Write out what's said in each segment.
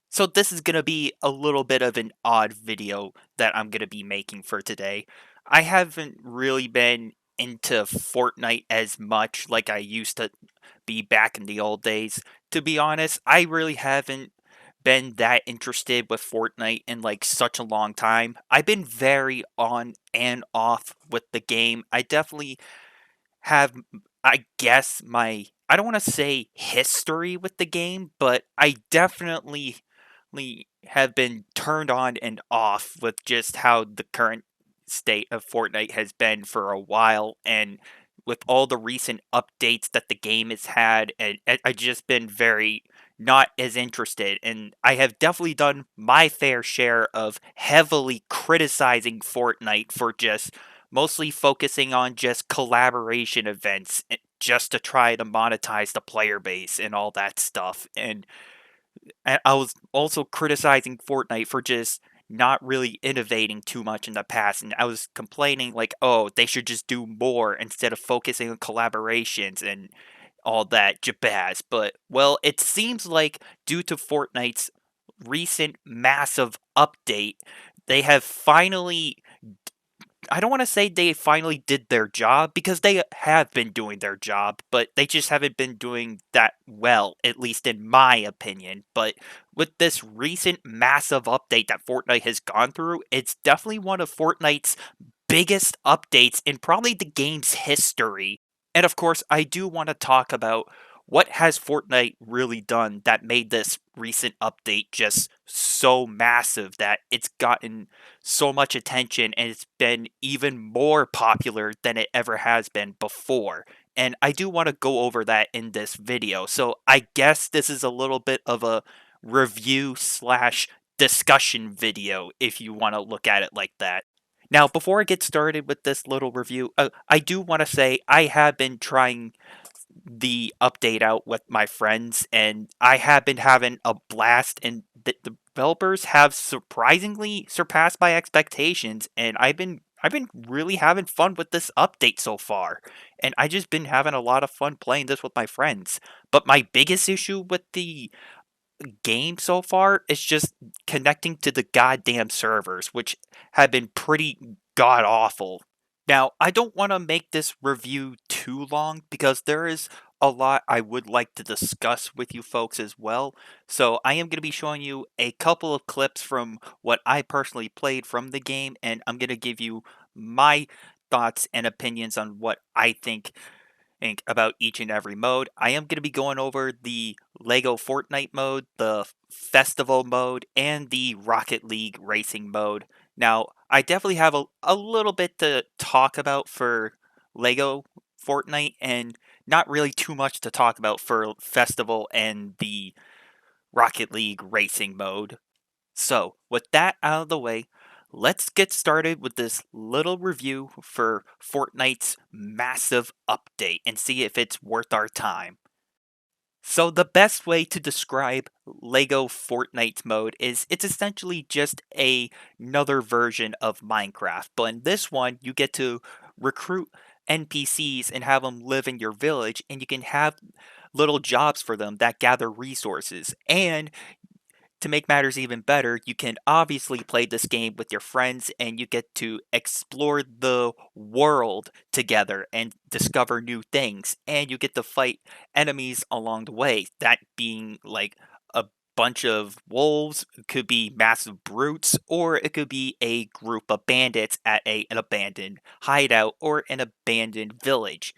So this is going to be a little bit of an odd video that I'm going to be making for today. I haven't really been into Fortnite as much like I used to be back in the old days. To be honest, I really haven't been that interested with Fortnite in like such a long time. I've been very on and off with the game. I definitely have, I guess, my I don't want to say history with the game, but I definitely have been turned on and off with just how the current state of Fortnite has been for a while, and with all the recent updates that the game has had, and I just been very not as interested. And I have definitely done my fair share of heavily criticizing Fortnite for just mostly focusing on just collaboration events just to try to monetize the player base and all that stuff. And I was also criticizing Fortnite for just not really innovating too much in the past, and I was complaining like, oh, they should just do more instead of focusing on collaborations and all that jabaz. But well, it seems like due to Fortnite's recent massive update, they have finally, I don't want to say they finally did their job because they have been doing their job, but they just haven't been doing that well, at least in my opinion. But with this recent massive update that Fortnite has gone through, it's definitely one of Fortnite's biggest updates in probably the game's history. And of course, I do want to talk about what has Fortnite really done that made this recent update just so massive that it's gotten so much attention and it's been even more popular than it ever has been before. And I do want to go over that in this video. So I guess this is a little bit of a review slash discussion video if you want to look at it like that. Now, before I get started with this little review, I do want to say I have been trying the update out with my friends, and I have been having a blast. And the developers have surprisingly surpassed my expectations, and I've been really having fun with this update so far. And I just been having a lot of fun playing this with my friends. But my biggest issue with the game so far is just connecting to the goddamn servers, which have been pretty god awful. Now, I don't want to make this review too long because there is a lot I would like to discuss with you folks as well. So, I am going to be showing you a couple of clips from what I personally played from the game, and I'm going to give you my thoughts and opinions on what I think about each and every mode. I am going to be going over the Lego Fortnite mode, the Festival mode, and the Rocket League Racing mode. Now, I definitely have a little bit to talk about for Lego Fortnite, and not really too much to talk about for Festival and the Rocket League Racing mode. So, with that out of the way, let's get started with this little review for Fortnite's massive update and see if it's worth our time. So, the best way to describe LEGO Fortnite mode is it's essentially just another version of Minecraft, but in this one, you get to recruit NPCs and have them live in your village, and you can have little jobs for them that gather resources. And to make matters even better, you can obviously play this game with your friends and you get to explore the world together and discover new things. And you get to fight enemies along the way, that being like a bunch of wolves, it could be massive brutes, or it could be a group of bandits at an abandoned hideout or an abandoned village.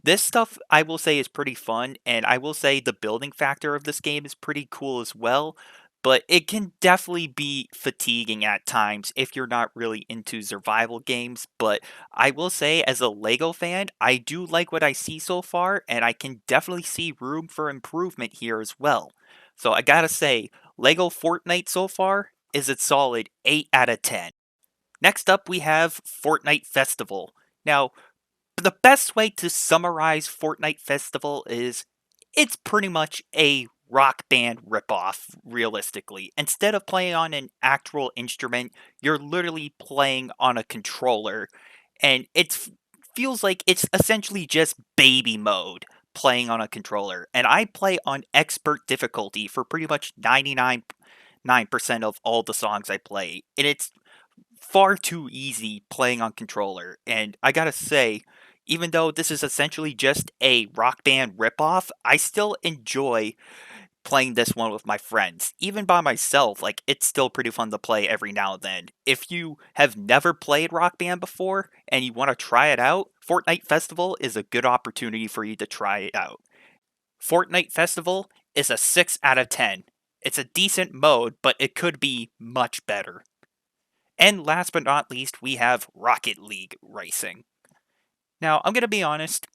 This stuff I will say is pretty fun, and I will say the building factor of this game is pretty cool as well, but it can definitely be fatiguing at times if you're not really into survival games. But I will say, as a LEGO fan, I do like what I see so far, and I can definitely see room for improvement here as well. So I gotta say, LEGO Fortnite so far is a solid 8 out of 10. Next up, we have Fortnite Festival. Now, the best way to summarize Fortnite Festival is it's pretty much a rock band ripoff, realistically. Instead of playing on an actual instrument, you're literally playing on a controller, and it feels like it's essentially just baby mode playing on a controller. And I play on expert difficulty for pretty much 99% of all the songs I play, and it's far too easy playing on controller. And I gotta say, even though this is essentially just a Rock Band ripoff, I still enjoy playing this one with my friends. Even by myself, like, it's still pretty fun to play every now and then. If you have never played Rock Band before and you want to try it out, Fortnite Festival is a good opportunity for you to try it out. Fortnite Festival is a 6 out of 10. It's a decent mode, but it could be much better. And last but not least, we have Rocket League Racing. Now, I'm going to be honest,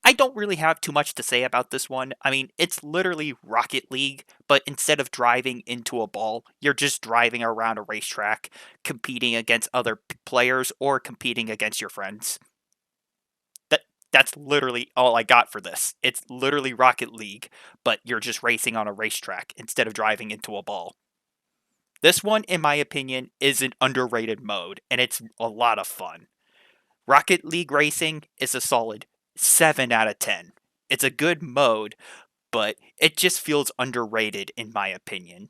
I don't really have too much to say about this one. I mean, it's literally Rocket League, but instead of driving into a ball, you're just driving around a racetrack, competing against other players or competing against your friends. That that's literally all I got for this. It's literally Rocket League, but you're just racing on a racetrack instead of driving into a ball. This one, in my opinion, is an underrated mode, and it's a lot of fun. Rocket League Racing is a solid 7 out of 10. It's a good mode, but it just feels underrated in my opinion.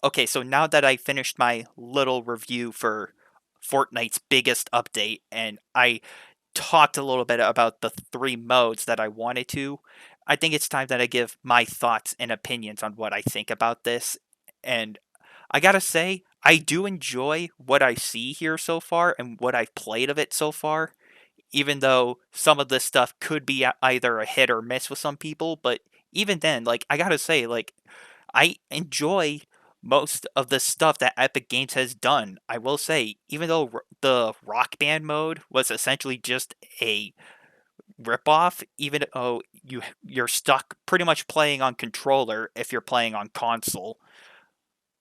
Okay, so now that I finished my little review for Fortnite's biggest update, and I talked a little bit about the three modes that I wanted to, I think it's time that I give my thoughts and opinions on what I think about this. And I gotta say, I do enjoy what I see here so far and what I've played of it so far, even though some of this stuff could be either a hit or miss with some people. But even then, like, I gotta say, like, I enjoy most of the stuff that Epic Games has done. I will say, even though the Rock Band mode was essentially just a ripoff, even though you're stuck pretty much playing on controller if you're playing on console.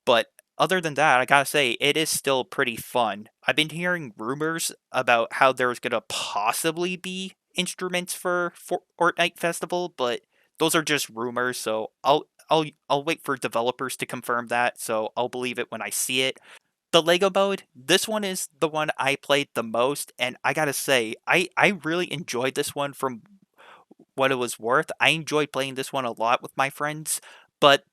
But other than that, I gotta say, it is still pretty fun. I've been hearing rumors about how there's gonna possibly be instruments for Fortnite Festival, but those are just rumors, so I'll wait for developers to confirm that, so I'll believe it when I see it. The Lego mode, this one is the one I played the most, and I gotta say, I really enjoyed this one from what it was worth. I enjoyed playing this one a lot with my friends, but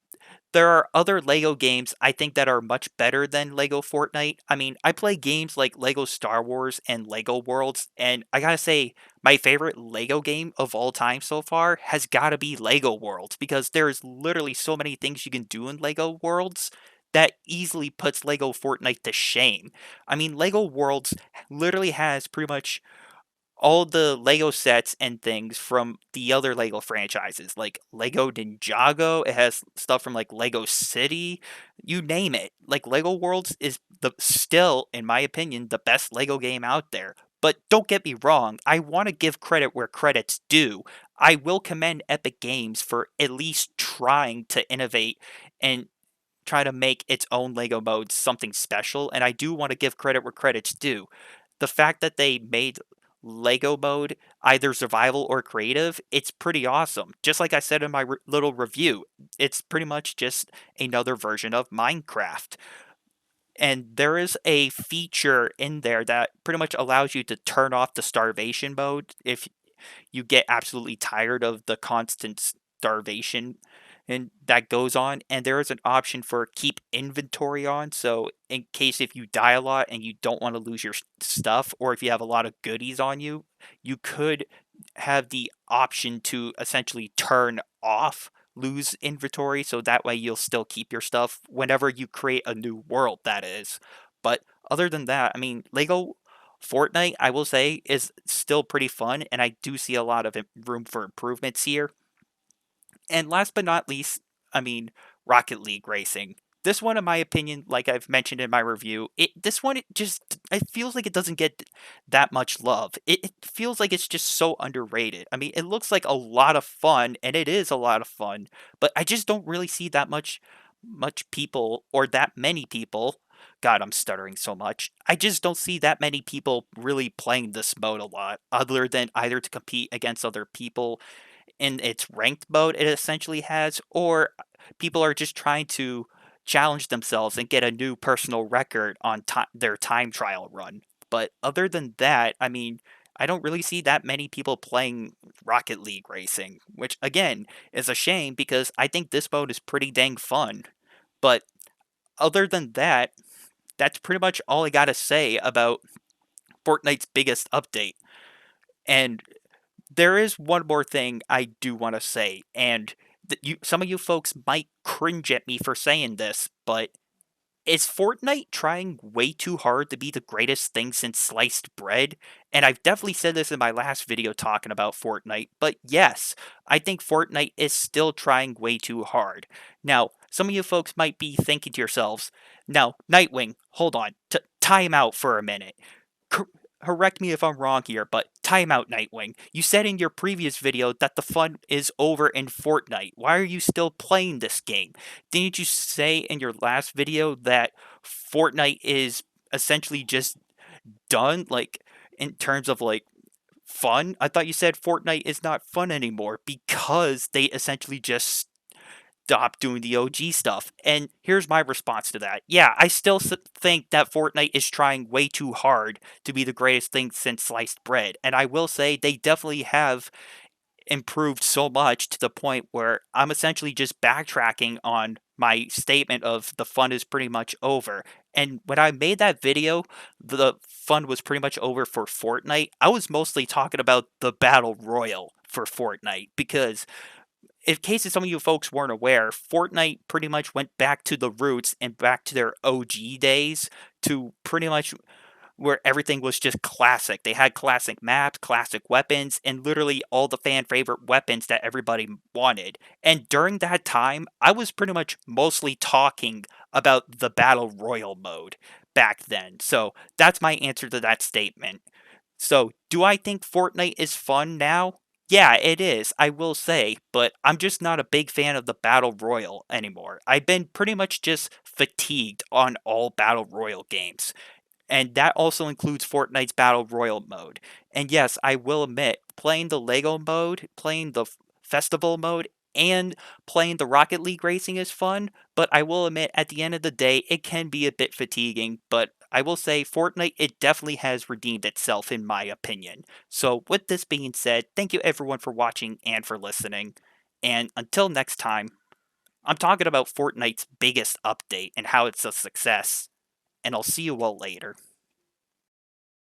there are other Lego games I think that are much better than Lego Fortnite. I mean, I play games like Lego Star Wars and Lego Worlds, and I gotta say, my favorite Lego game of all time so far has gotta be Lego Worlds, because there's literally so many things you can do in Lego Worlds that easily puts Lego Fortnite to shame. I mean, Lego Worlds literally has pretty much all the Lego sets and things from the other Lego franchises, like Lego Ninjago. It has stuff from like Lego City, you name it. Like Lego Worlds is the still, in my opinion, the best Lego game out there. But don't get me wrong, I want to give credit where credit's due. I will commend Epic Games for at least trying to innovate and try to make its own Lego modes something special, and I do want to give credit where credit's due. The fact that they made Lego mode either survival or creative, it's pretty awesome. Just like I said in my little review, it's pretty much just another version of Minecraft. And there is a feature in there that pretty much allows you to turn off the starvation mode if you get absolutely tired of the constant starvation and that goes on, and there is an option for keep inventory on, so in case if you die a lot and you don't want to lose your stuff, or if you have a lot of goodies on you, you could have the option to essentially turn off lose inventory, so that way you'll still keep your stuff whenever you create a new world, that is. But other than that, I mean, Lego Fortnite, I will say, is still pretty fun, and I do see a lot of room for improvements here. And last but not least, I mean, Rocket League Racing. This one, in my opinion, like I've mentioned in my review, it feels like it doesn't get that much love. It feels like it's just so underrated. I mean, it looks like a lot of fun, and it is a lot of fun, but I just don't really see that much people or that many people. God, I'm stuttering so much. I just don't see that many people really playing this mode a lot, other than either to compete against other people in its ranked mode it essentially has, or people are just trying to challenge themselves and get a new personal record on their time trial run. But other than that, I mean, I don't really see that many people playing Rocket League Racing, which again is a shame because I think this mode is pretty dang fun. But other than that, that's pretty much all I gotta say about Fortnite's biggest update. And there is one more thing I do want to say, and some of you folks might cringe at me for saying this, but is Fortnite trying way too hard to be the greatest thing since sliced bread? And I've definitely said this in my last video talking about Fortnite, but yes, I think Fortnite is still trying way too hard. Now, some of you folks might be thinking to yourselves, now, Nightwing, hold on, time out for a minute. Correct me if I'm wrong here, but time out, Nightwing. You said in your previous video that the fun is over in Fortnite. Why are you still playing this game? Didn't you say in your last video that Fortnite is essentially just done, like, in terms of, like, fun? I thought you said Fortnite is not fun anymore because they essentially just stop doing the OG stuff. And here's my response to that. Yeah, I still think that Fortnite is trying way too hard to be the greatest thing since sliced bread. And I will say they definitely have improved so much to the point where I'm essentially just backtracking on my statement of the fun is pretty much over. And when I made that video, the fun was pretty much over for Fortnite. I was mostly talking about the Battle Royal for Fortnite because in case some of you folks weren't aware, Fortnite pretty much went back to the roots and back to their OG days to pretty much where everything was just classic. They had classic maps, classic weapons, and literally all the fan favorite weapons that everybody wanted. And during that time, I was pretty much mostly talking about the Battle Royal mode back then. So that's my answer to that statement. So, do I think Fortnite is fun now? Yeah, it is, I will say, but I'm just not a big fan of the Battle Royale anymore. I've been pretty much just fatigued on all Battle Royale games, and that also includes Fortnite's Battle Royale mode. And yes, I will admit, playing the Lego mode, playing the Festival mode, and playing the Rocket League racing is fun, but I will admit, at the end of the day, it can be a bit fatiguing, but I will say Fortnite, it definitely has redeemed itself in my opinion. So with this being said, thank you everyone for watching and for listening, and until next time, I'm talking about Fortnite's biggest update and how it's a success, and I'll see you all later.